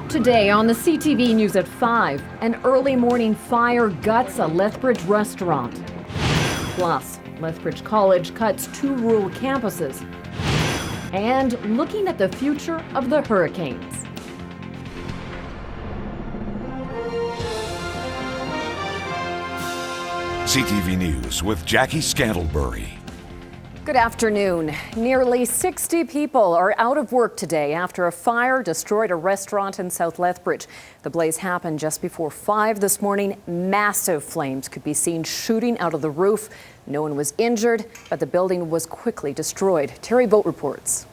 Today on the CTV News at 5, an early morning fire guts a Lethbridge restaurant. Plus, Lethbridge College cuts 2 rural campuses. And looking at the future of the hurricanes. CTV News with Jackie Scantlebury. Good afternoon. Nearly 60 people are out of work today after a fire destroyed a restaurant in South Lethbridge. The blaze happened just before 5 this morning. Massive flames could be seen shooting out of the roof. No one was injured, but the building was quickly destroyed. Terry Vogt reports.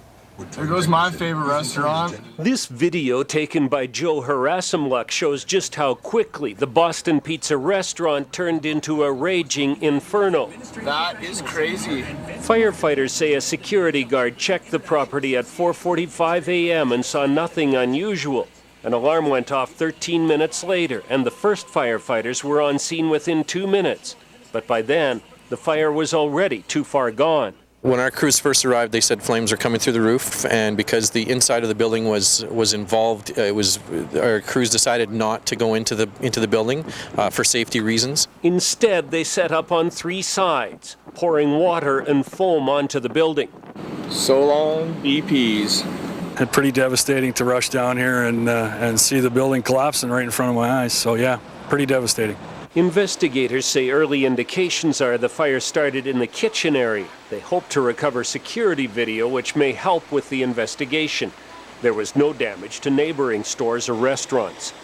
There goes my favorite restaurant. This video taken by Joe Harasimluk shows just how quickly the Boston Pizza restaurant turned into a raging inferno. That is crazy. Firefighters say a security guard checked the property at 4:45 a.m. and saw nothing unusual. An alarm went off 13 minutes later, and the first firefighters were on scene within 2 minutes. But by then, the fire was already too far gone. When our crews first arrived, they said flames are coming through the roof, and because the inside of the building was involved, our crews decided not to go into the building for safety reasons. Instead, they set up on 3 sides, pouring water and foam onto the building. So long, BPs. It's pretty devastating to rush down here and see the building collapsing right in front of my eyes. So yeah, pretty devastating. Investigators say early indications are the fire started in the kitchen area. They hope to recover security video, which may help with the investigation. There was no damage to neighboring stores or restaurants.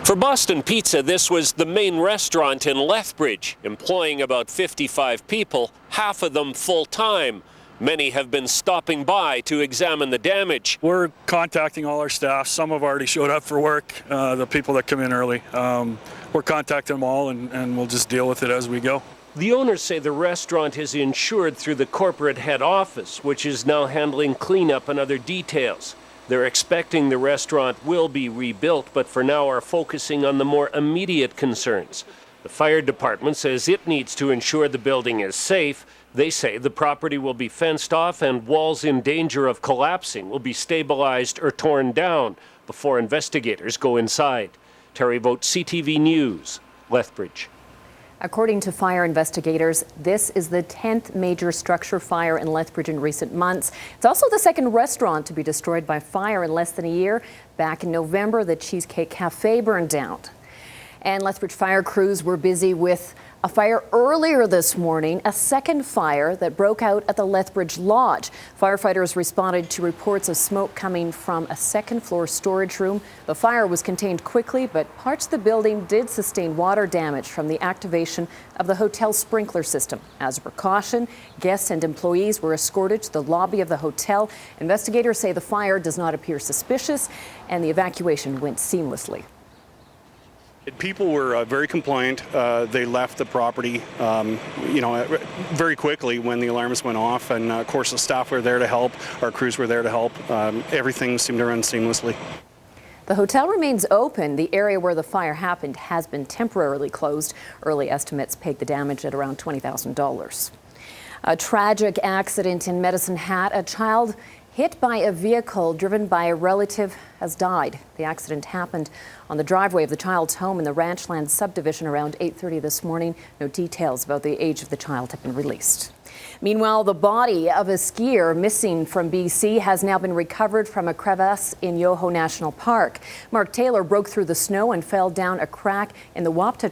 For Boston Pizza, this was the main restaurant in Lethbridge, employing about 55 people, half of them full-time. Many have been stopping by to examine the damage. We're contacting all our staff. Some have already showed up for work, the people that come in early. We're contacting them all, and we'll just deal with it as we go. The owners say the restaurant is insured through the corporate head office, which is now handling cleanup and other details. They're expecting the restaurant will be rebuilt, but for now are focusing on the more immediate concerns. The fire department says it needs to ensure the building is safe. They say the property will be fenced off and walls in danger of collapsing will be stabilized or torn down before investigators go inside. Terry Vogt, CTV News, Lethbridge. According to fire investigators, this is the 10th major structure fire in Lethbridge in recent months. It's also the second restaurant to be destroyed by fire in less than a year. Back in November, the Cheesecake Cafe burned down. And Lethbridge fire crews were busy with a fire earlier this morning, a second fire that broke out at the Lethbridge Lodge. Firefighters responded to reports of smoke coming from a second-floor storage room. The fire was contained quickly, but parts of the building did sustain water damage from the activation of the hotel sprinkler system. As a precaution, guests and employees were escorted to the lobby of the hotel. Investigators say the fire does not appear suspicious, and the evacuation went seamlessly. People were very compliant. They left the property, very quickly when the alarms went off. And of course, the staff were there to help. Our crews were there to help. Everything seemed to run seamlessly. The hotel remains open. The area where the fire happened has been temporarily closed. Early estimates peg the damage at around $20,000. A tragic accident in Medicine Hat. A child hit by a vehicle driven by a relative has died. The accident happened on the driveway of the child's home in the Ranchland subdivision around 8:30 this morning. No details about the age of the child have been released. Meanwhile, the body of a skier missing from BC has now been recovered from a crevasse in Yoho National Park. Mark Taylor broke through the snow and fell down a crack in the Wapta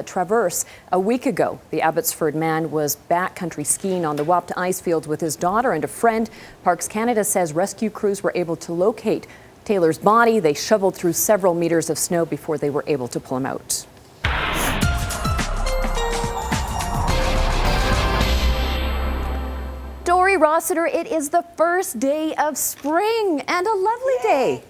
Traverse a week ago. The Abbotsford man was backcountry skiing on the Wapta ice field with his daughter and a friend. Parks Canada says rescue crews were able to locate Taylor's body. They shoveled through several meters of snow before they were able to pull him out. Dory Rossiter, it is the first day of spring and a lovely day.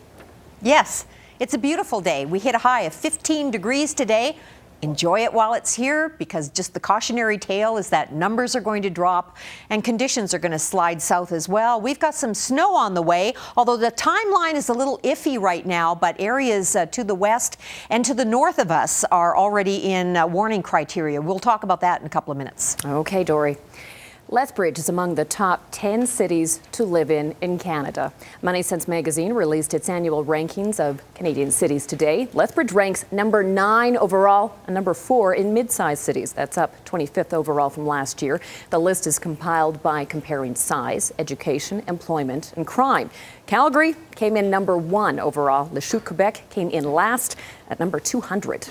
Yes, it's a beautiful day. We hit a high of 15 degrees today. Enjoy it while it's here, because just the cautionary tale is that numbers are going to drop and conditions are going to slide south as well. We've got some snow on the way, although the timeline is a little iffy right now, but areas to the west and to the north of us are already in warning criteria. We'll talk about that in a couple of minutes. Okay, Dory. Lethbridge is among the top 10 cities to live in Canada. Money Sense magazine released its annual rankings of Canadian cities today. Lethbridge ranks number 9 overall and number 4 in mid-sized cities. That's up 25th overall from last year. The list is compiled by comparing size, education, employment, and crime. Calgary came in number 1 overall. Lachute, Quebec came in last at number 200.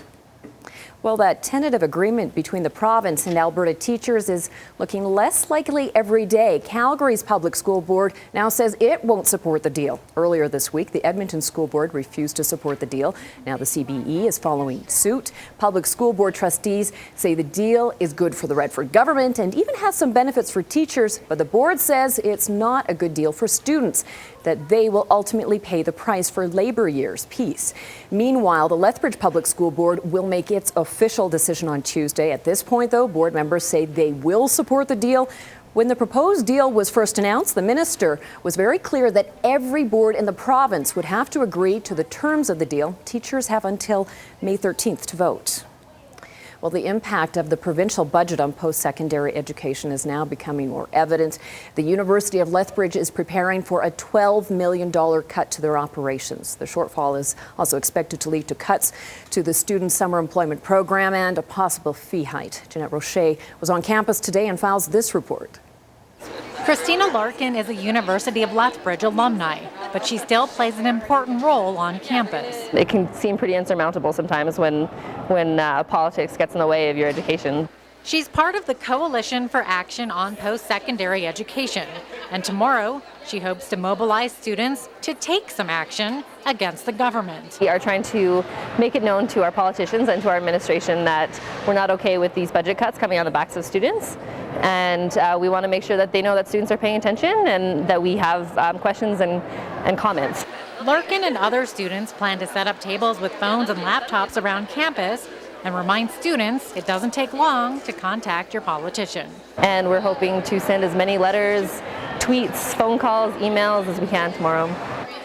Well, that tentative agreement between the province and Alberta teachers is looking less likely every day. Calgary's Public School Board now says it won't support the deal. Earlier this week, the Edmonton School Board refused to support the deal. Now the CBE is following suit. Public School Board trustees say the deal is good for the Redford government and even has some benefits for teachers, but the board says it's not a good deal for students, that they will ultimately pay the price for labor years' peace. Meanwhile, the Lethbridge Public School Board will make its official decision on Tuesday. At this point, though, board members say they will support the deal. When the proposed deal was first announced, the minister was very clear that every board in the province would have to agree to the terms of the deal. Teachers have until May 13th to vote. Well, the impact of the provincial budget on post-secondary education is now becoming more evident. The University of Lethbridge is preparing for a $12 million cut to their operations. The shortfall is also expected to lead to cuts to the student summer employment program and a possible fee hike. Jeanette Rocher was on campus today and files this report. Christina Larkin is a University of Lethbridge alumni, but she still plays an important role on campus. It can seem pretty insurmountable sometimes when politics gets in the way of your education. She's part of the Coalition for Action on Post-Secondary Education, and tomorrow she hopes to mobilize students to take some action against the government. We are trying to make it known to our politicians and to our administration that we're not okay with these budget cuts coming on the backs of students, and we want to make sure that they know that students are paying attention and that we have questions and comments. Larkin and other students plan to set up tables with phones and laptops around campus and remind students it doesn't take long to contact your politician. And we're hoping to send as many letters, tweets, phone calls, emails as we can tomorrow.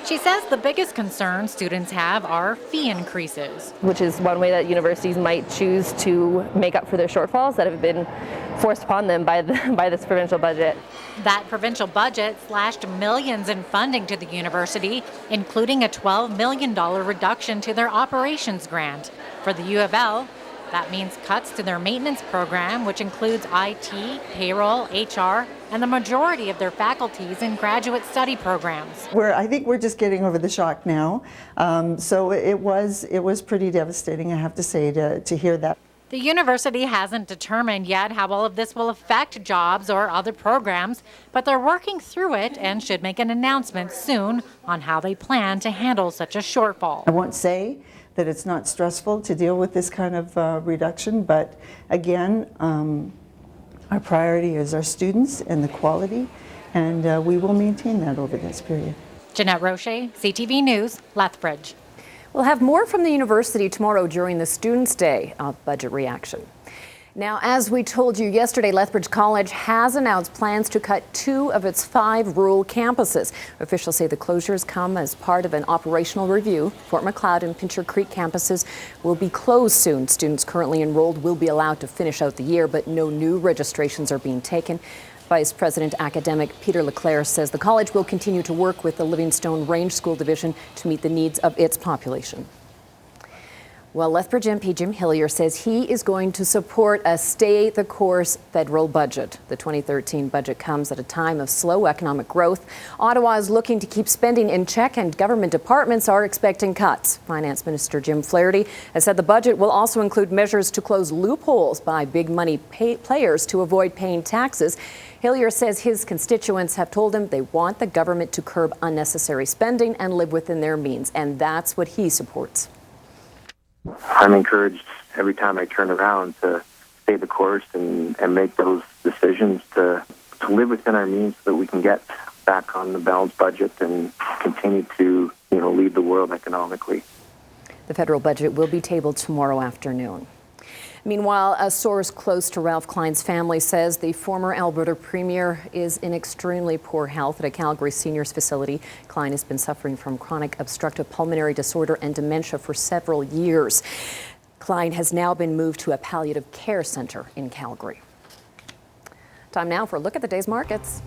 She says the biggest concern students have are fee increases, which is one way that universities might choose to make up for their shortfalls that have been forced upon them by this provincial budget. That provincial budget slashed millions in funding to the university, including a $12 million reduction to their operations grant. For the U of L, that means cuts to their maintenance program, which includes IT, payroll, HR, and the majority of their faculties in graduate study programs. I think we're just getting over the shock now. So it was pretty devastating, I have to say, to hear that. The university hasn't determined yet how all of this will affect jobs or other programs, but they're working through it and should make an announcement soon on how they plan to handle such a shortfall. I won't say that it's not stressful to deal with this kind of reduction, but again, our priority is our students and the quality, and we will maintain that over this period. Jeanette Rocher, CTV News, Lethbridge. We'll have more from the university tomorrow during the Students' Day budget reaction. Now, as we told you yesterday, Lethbridge College has announced plans to cut 2 of its 5 rural campuses. Officials say the closures come as part of an operational review. Fort Macleod and Pincher Creek campuses will be closed soon. Students currently enrolled will be allowed to finish out the year, but no new registrations are being taken. Vice President Academic Peter Leclerc says the college will continue to work with the Livingstone Range School Division to meet the needs of its population. Well, Lethbridge MP Jim Hillier says he is going to support a stay-the-course federal budget. The 2013 budget comes at a time of slow economic growth. Ottawa is looking to keep spending in check, and government departments are expecting cuts. Finance Minister Jim Flaherty has said the budget will also include measures to close loopholes by big-money players to avoid paying taxes. Hillier says his constituents have told him they want the government to curb unnecessary spending and live within their means, and that's what he supports. I'm encouraged every time I turn around to stay the course and make those decisions to live within our means so that we can get back on the balanced budget and continue to, lead the world economically. The federal budget will be tabled tomorrow afternoon. Meanwhile, a source close to Ralph Klein's family says the former Alberta Premier is in extremely poor health at a Calgary seniors facility. Klein has been suffering from chronic obstructive pulmonary disorder and dementia for several years. Klein has now been moved to a palliative care center in Calgary. Time now for a look at the day's markets.